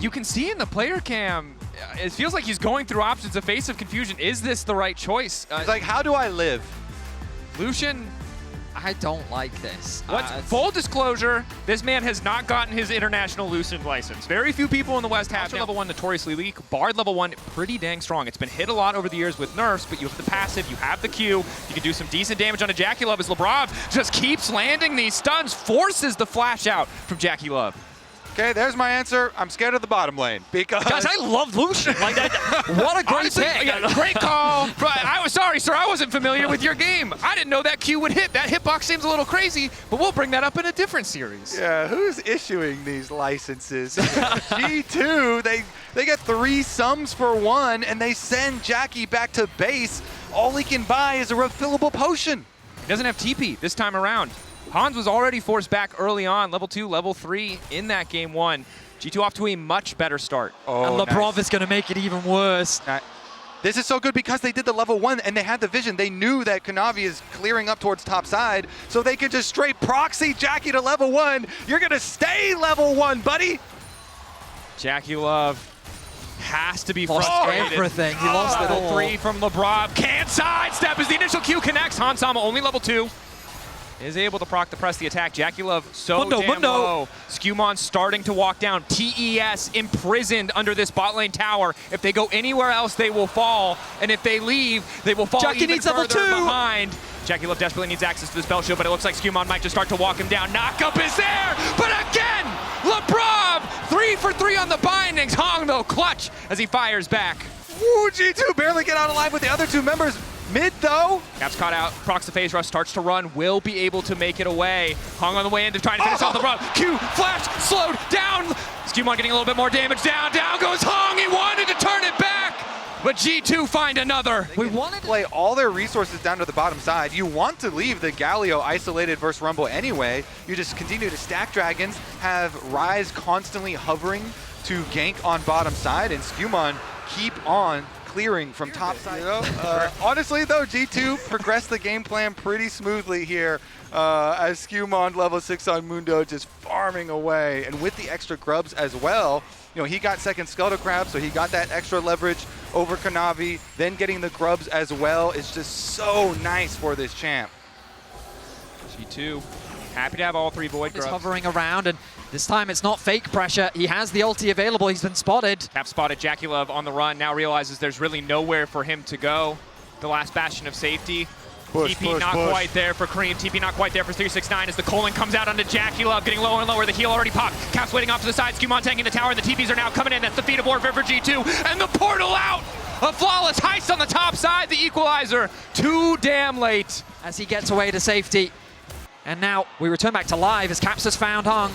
You can see in the player cam, it feels like he's going through options. A face of confusion. Is this the right choice? He's like, how do I live? Lucian, I don't like this. Full disclosure, this man has not gotten his international Lucian license. Very few people in the West have. Level 1 notoriously weak. Bard level 1 pretty dang strong. It's been hit a lot over the years with nerfs, but you have the passive, you have the Q. You can do some decent damage on a Jackie Love as LeBron just keeps landing these stuns, forces the flash out from Jackie Love. Okay, there's my answer. I'm scared of the bottom lane because Guys, I love Lucian. Like that, what a great pick. Yeah, great call. I was sorry, sir. I wasn't familiar with your game. I didn't know that Q would hit. That hitbox seems a little crazy, but we'll bring that up in a different series. Yeah, who's issuing these licenses? G2, they get 3 sums for 1, and they send Jackie back to base. All he can buy is a refillable potion. He doesn't have TP this time around. Hans was already forced back early on, level 2, level 3 in that game 1. G2 off to a much better start. Oh, and LeBron is going to make it even worse. This is so good because they did the level 1 and they had the vision. They knew that Kanavi is clearing up towards top side, so they could just straight proxy Jackie to level 1. You're going to stay level 1, buddy. Jackie Love has to be frustrated. Everything. He lost level 3 from LeBron. Can't sidestep as the initial Q connects. Hansama only level 2. Is able to proc the press the attack. Jackie Love so damn low. Skewmon starting to walk down. TES imprisoned under this bot lane tower. If they go anywhere else, they will fall. And if they leave, they will fall Jackie even needs level further 2. behind. Jackie Love desperately needs access to the spell shield, but it looks like Skewmon might just start to walk him down. Knockup is there, but again, LeBron 3 for 3 on the bindings. Hong though clutch as he fires back. Ooh, G2 barely get out alive with the other 2 members. Mid though. Cap's caught out. Procs the phase rush, starts to run, will be able to make it away. Hung on the way in to try to finish off the run. Q, flash, slowed down. Skewmon getting a little bit more damage. Down goes Hong. He wanted to turn it back, but G2 find another. We wanted to play all their resources down to the bottom side. You want to leave the Galio isolated versus Rumble anyway. You just continue to stack dragons, have Ryze constantly hovering to gank on bottom side, and Skewmon keep on clearing from top side. You know, honestly though, G2 progressed the game plan pretty smoothly here as Skewmon level 6 on Mundo just farming away, and with the extra grubs as well. You know, he got second Skeletal Crab, so he got that extra leverage over Kanavi. Then getting the grubs as well is just so nice for this champ. G2 happy to have all 3 Void grubs. Hovering around, and this time it's not fake pressure. He has the ulti available. He's been spotted. Cap spotted Jackie Love on the run. Now realizes there's really nowhere for him to go. The last bastion of safety. TP not quite there for Cream. TP not quite there for 369 as the Colin comes out onto Jackie Love, getting lower and lower. The heal already popped. Cap's waiting off to the side. Skewmon tanking the tower, and the TPs are now coming in. That's the feat of warfare for G2. And the portal out! A flawless heist on the top side. The equalizer. Too damn late. As he gets away to safety. And now we return back to live as Caps has found Hong.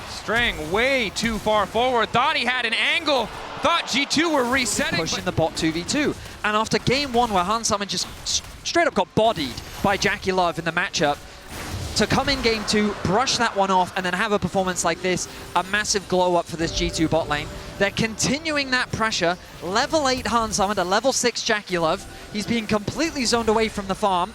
Straying way too far forward. Thought he had an angle. Thought G2 were resetting. Pushing the bot 2v2. And after game 1 where Hansama just straight up got bodied by Jackie Love in the matchup, to come in game 2, brush that one off, and then have a performance like this, a massive glow up for this G2 bot lane. They're continuing that pressure. Level 8 Hansama to level 6 Jackie Love. He's being completely zoned away from the farm.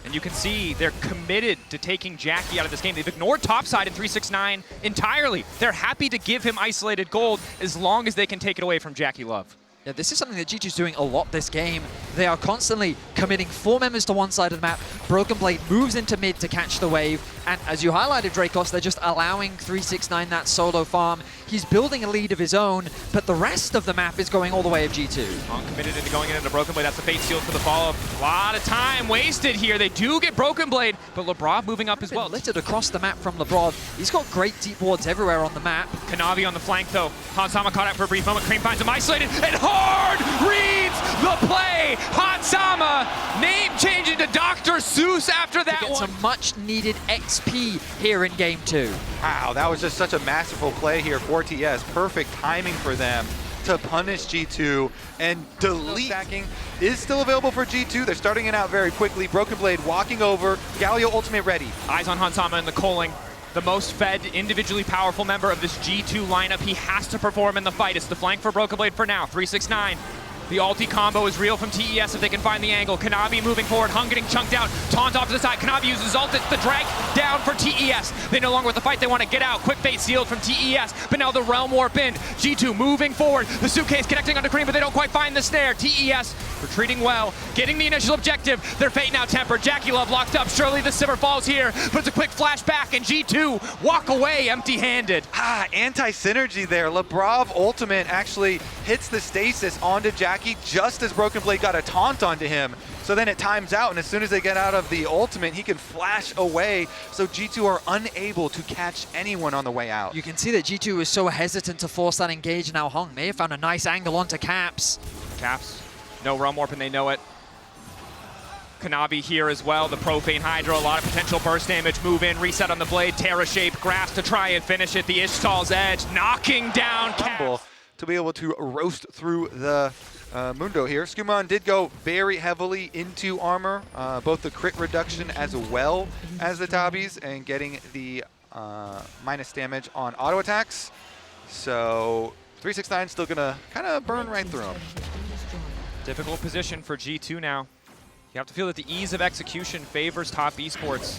And you can see they're committed to taking Jackie out of this game. They've ignored topside in 369 entirely. They're happy to give him isolated gold as long as they can take it away from Jackie Love. Yeah, this is something that G2's doing a lot this game. They are constantly committing 4 members to one side of the map. Broken Blade moves into mid to catch the wave. And as you highlighted, Dracos, they're just allowing 369 that solo farm. He's building a lead of his own, but the rest of the map is going all the way of G2. Hong committed into going into Broken Blade. That's the fate sealed for the follow-up. A lot of time wasted here. They do get Broken Blade, but LeBron moving up as well. Littered across the map from LeBron. He's got great deep wards everywhere on the map. Kanavi on the flank though. Hansama caught out for a brief moment. Cream finds him isolated, and Hard reads the play. Hansama name changing to Dr. Seuss after that to get one. some much needed XP here in game 2. Wow, that was just such a masterful play here for TES. Perfect timing for them to punish G2, and delete stacking is still available for G2. They're starting it out very quickly. Broken Blade walking over. Galio ultimate ready. Eyes on Hansama and the Coling. The most fed, individually powerful member of this G2 lineup. He has to perform in the fight. It's the flank for Broken Blade for now. 369 The ulti combo is real from TES if they can find the angle. Kanavi moving forward, Hung getting chunked out, Taunt off to the side. Kanavi uses ult, it's the drag down for TES. They no longer with the fight, they want to get out. Quick fate sealed from TES, but now the Realm Warp in. G2 moving forward, the suitcase connecting onto Cream, but they don't quite find the snare. TES retreating well, getting the initial objective. Their fate now tempered. JackeyLove locked up, surely the Sivir falls here, but it's a quick flash back, and G2 walk away empty-handed. Anti-synergy there. Labrov ultimate actually hits the stasis onto Jackie just as Broken Blade got a taunt onto him. So then it times out, and as soon as they get out of the ultimate, he can flash away. So G2 are unable to catch anyone on the way out. You can see that G2 is so hesitant to force that engage. Now Hung may have found a nice angle onto Caps. Caps, no Realm Warp, and they know it. Kanavi here as well, the Profane Hydra, a lot of potential burst damage, move in, reset on the blade, Terra shape, grasp to try and finish it, the Ishtal's edge, knocking down Caps. To be able to roast through the Mundo here. Skumon did go very heavily into armor, both the crit reduction as well as the Tabis, and getting the minus damage on auto attacks. So 369 still gonna kind of burn right through him. Difficult position for G2 now. You have to feel that the ease of execution favors top esports.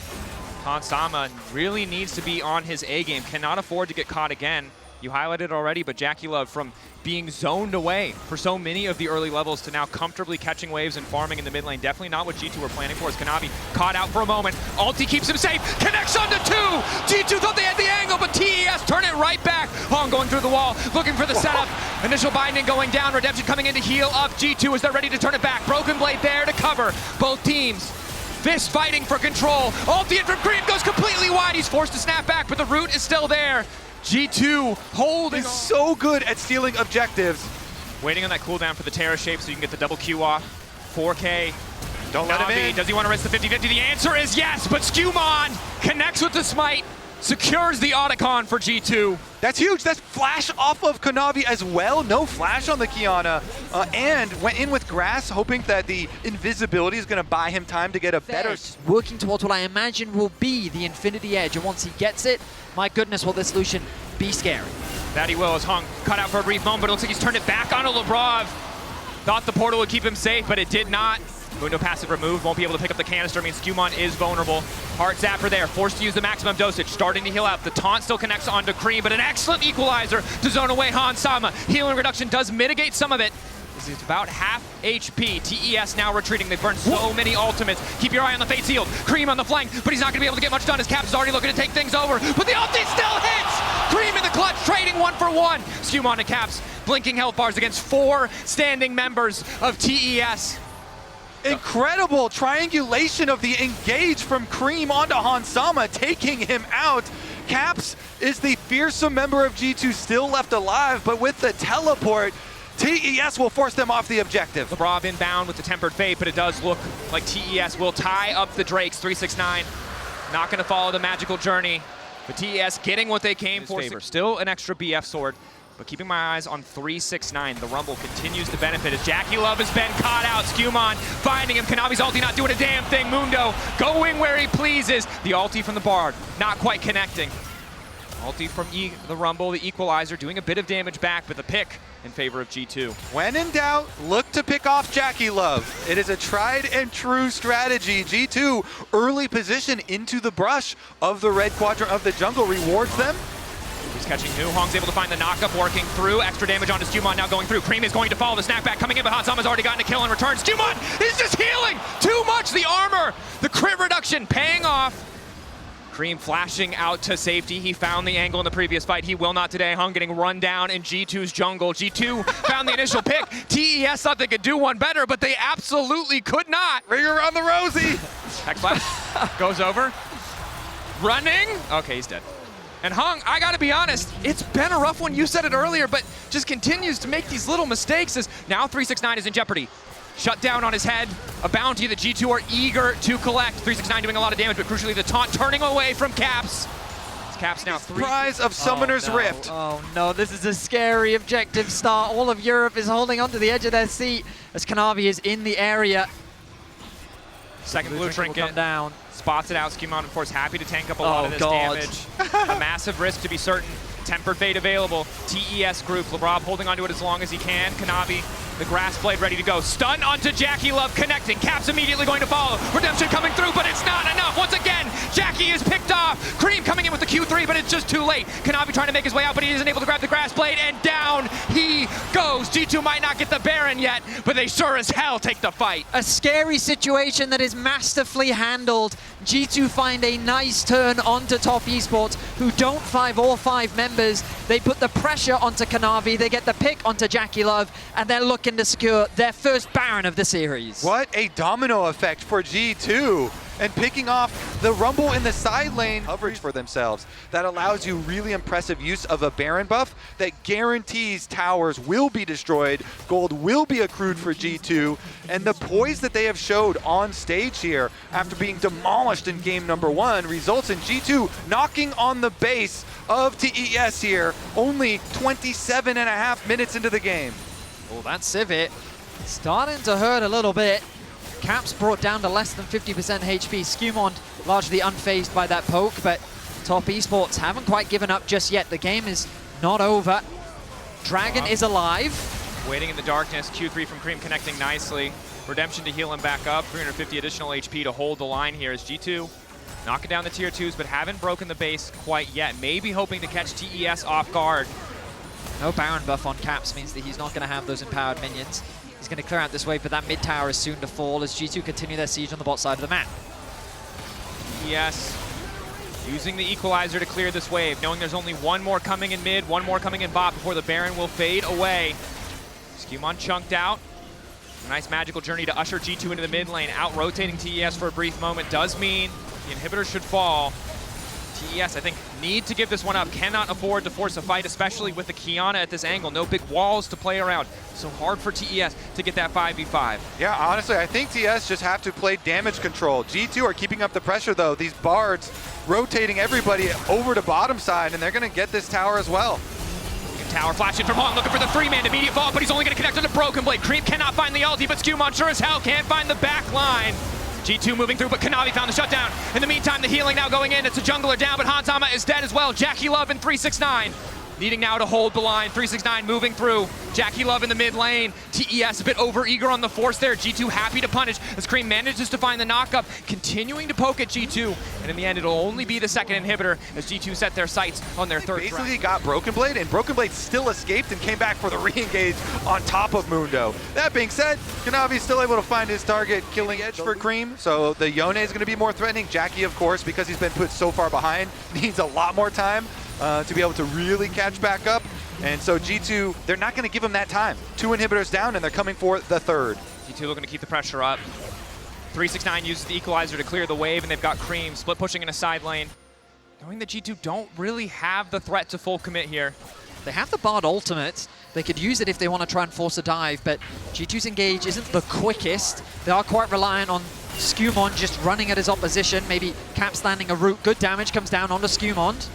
Hansama really needs to be on his A game, cannot afford to get caught again. You highlighted it already, but JackeyLove from being zoned away for so many of the early levels to now comfortably catching waves and farming in the mid lane. Definitely not what G2 were planning for as Kanavi caught out for a moment. Ulti keeps him safe, connects onto two! G2 thought they had the angle, but TES turn it right back. Hong going through the wall, looking for the setup. Initial binding going down, Redemption coming in to heal up G2 as they're ready to turn it back. Broken Blade there to cover both teams. Fist fighting for control. Ulti in from Cream goes completely wide. He's forced to snap back, but the root is still there. G2 holding is so good at stealing objectives. Waiting on that cooldown for the Terra shape so you can get the double Q off. 4K. Don't let him in. Does he want to risk the 50-50? The answer is yes, but Skumon connects with the smite, secures the Otacon for G2. That's huge. That's flash off of Kanavi as well. No flash on the Kiana. And went in with Grass, hoping that the invisibility is going to buy him time to get a better... Working towards what I imagine will be the Infinity Edge. And once he gets it, my goodness, will this Lucian be scary. That he will as Hung cut out for a brief moment, but it looks like he's turned it back onto Labrov. Thought the portal would keep him safe, but it did not. Mundo passive removed, won't be able to pick up the canister, means Skumon is vulnerable. Heart Zapper there, forced to use the maximum dosage, starting to heal out. The taunt still connects onto Cream, but an excellent equalizer to zone away Hansama. Healing reduction does mitigate some of it. This is about half HP. TES now retreating. They've burned so many ultimates. Keep your eye on the Fate Sealed. Cream on the flank, but he's not going to be able to get much done. His Caps is already looking to take things over, but the ulti still hits! Cream in the clutch, trading 1 for 1. Skumon and Caps, blinking health bars against 4 standing members of TES. Incredible triangulation of the engage from Cream onto Hansama, taking him out. Caps is the fearsome member of G2 still left alive, but with the teleport, TES will force them off the objective. Labrov inbound with the Tempered Fate, but it does look like TES will tie up the Drakes. 369 not going to follow the magical journey, but TES getting what they came for. Still an extra BF sword, but keeping my eyes on 369. The Rumble continues to benefit as JackeyLove has been caught out. Skumon finding him. Kanavi's ulti not doing a damn thing. Mundo going where he pleases. The ulti from the Bard not quite connecting. Ulti from the Rumble, the equalizer, doing a bit of damage back, but the pick in favor of G2. When in doubt, look to pick off JackeyLove. It is a tried and true strategy. G2 early position into the brush of the red quadrant of the jungle rewards them. He's catching Nu. Hong's able to find the knockup, working through. Extra damage onto Skumon now going through. Cream is going to follow the snapback coming in, but Hansama's already gotten a kill in return. Skumon is just healing too much. The armor, the crit reduction paying off. Cream flashing out to safety. He found the angle in the previous fight. He will not today. Hung getting run down in G2's jungle. G2 found the initial pick. TES thought they could do one better, but they absolutely could not. Ring around the rosy. Hex flash goes over. Running. Okay, he's dead. And Hung, I gotta be honest, it's been a rough one. You said it earlier, but just continues to make these little mistakes as now 369 is in jeopardy. Shut down on his head, a bounty that G2 are eager to collect. 369 doing a lot of damage, but crucially the taunt turning away from Caps. Caps now 3. Prize of Summoner's Rift. Oh no, this is a scary objective start. All of Europe is holding onto the edge of their seat as Kanavi is in the area. Second blue trinket come down. Spots it out. Skumon, of course, happy to tank up a lot of this damage. A massive risk to be certain. Tempered Fate available. TES group. Labrov holding onto it as long as he can. Kanavi The grass blade ready to go. Stun onto Jackie Love, connecting. Caps immediately going to follow. Redemption coming through, but it's not enough. Once again, Jackie is picked off. Cream coming in with the Q3, but it's just too late. Kanavi trying to make his way out, but he isn't able to grab the grass blade, and down he goes. G2 might not get the Baron yet, but they sure as hell take the fight. A scary situation that is masterfully handled. G2 find a nice turn onto Top Esports, who don't 5 all 5 members. They put the pressure onto Kanavi, they get the pick onto Jackie Love, and they're looking to secure their first Baron of the series. What a domino effect for G2. And picking off the Rumble in the side lane coverage for themselves. That allows you really impressive use of a Baron buff that guarantees towers will be destroyed, gold will be accrued for G2, and the poise that they have showed on stage here after being demolished in game number 1 results in G2 knocking on the base of TES here, only 27.5 minutes into the game. Oh, that Civet starting to hurt a little bit. Caps brought down to less than 50% HP. Skewmond largely unfazed by that poke, but Top Esports haven't quite given up just yet. The game is not over. Dragon is alive. Waiting in the darkness, Q3 from Cream connecting nicely. Redemption to heal him back up, 350 additional HP to hold the line here as G2 knocking down the tier 2s, but haven't broken the base quite yet. Maybe hoping to catch TES off guard. No Baron buff on Caps means that he's not going to have those empowered minions. He's going to clear out this wave, but that mid tower is soon to fall as G2 continue their siege on the bot side of the map. TES using the equalizer to clear this wave, knowing there's only one more coming in mid, one more coming in bot before the Baron will fade away. Skewmon chunked out. A nice magical journey to usher G2 into the mid lane, out-rotating TES for a brief moment does mean the inhibitor should fall. TES, I think, need to give this one up. Cannot afford to force a fight, especially with the Kiana at this angle. No big walls to play around. So hard for TES to get that 5v5. Yeah, honestly, I think TES just have to play damage control. G2 are keeping up the pressure, though. These bards rotating everybody over to bottom side, and they're going to get this tower as well. Tower flashing from Hong, looking for the 3-man immediate fall, but he's only going to connect on the Broken Blade. Creep cannot find the ulti, but Skewmon sure as hell can't find the back line. G2 moving through, but Kanavi found the shutdown. In the meantime, the healing now going in. It's a jungler down, but Hansama is dead as well. Jackie Love and 369 needing now to hold the line. 369 moving through. Jackie Love in the mid lane. TES a bit over-eager on the force there. G2 happy to punish as Cream manages to find the knock-up, continuing to poke at G2. And in the end, it'll only be the second inhibitor as G2 set their sights on their third Basically round. got Broken Blade, and Broken Blade still escaped and came back for the re-engage on top of Mundo. That being said, Kanavi's still able to find his target, killing Edge for Cream. So the Yone is going to be more threatening. Jackie, of course, because he's been put so far behind, needs a lot more time to be able to really catch back up. And so G2, they're not going to give him that time. 2 inhibitors down, and they're coming for the third. G2 looking to keep the pressure up. 369 uses the equalizer to clear the wave, and they've got Cream split pushing in a side lane. Knowing that G2 don't really have the threat to full commit here. They have the Bard ultimate. They could use it if they want to try and force a dive, but G2's engage isn't the quickest. They are quite reliant on Skewmon just running at his opposition. Maybe Caps landing a root. Good damage comes down onto Skewmon.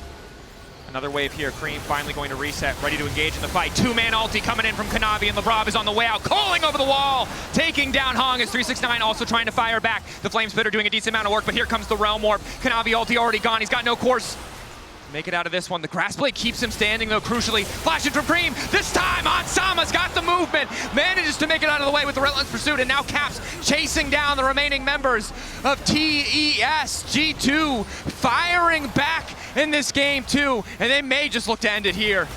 Another wave here. Cream finally going to reset, ready to engage in the fight. 2-man ulti coming in from Kanavi, and Labrov is on the way out, calling over the wall, taking down Hong as 369 also trying to fire back. The Flame Spitter doing a decent amount of work, but here comes the Realm Warp. Kanavi ulti already gone. He's got no course. Make it out of this one. The grass blade keeps him standing, though, crucially. Flashing from Cream. This time, Hansama's got the movement. Manages to make it out of the way with the Relentless Pursuit, and now Caps chasing down the remaining members of TES. G2 firing back in this game, too, and they may just look to end it here.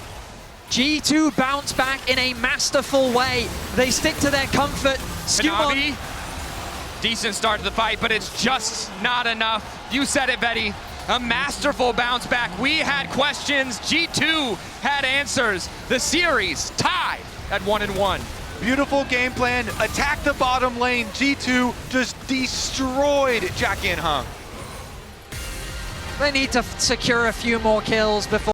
G2 bounce back in a masterful way. They stick to their comfort. Kanavi, decent start to the fight, but it's just not enough. You said it, Betty. A masterful bounce back. We had questions. G2 had answers. The series tied at 1-1. Beautiful game plan. Attack the bottom lane. G2 just destroyed Jackie and Hung. They need to secure a few more kills before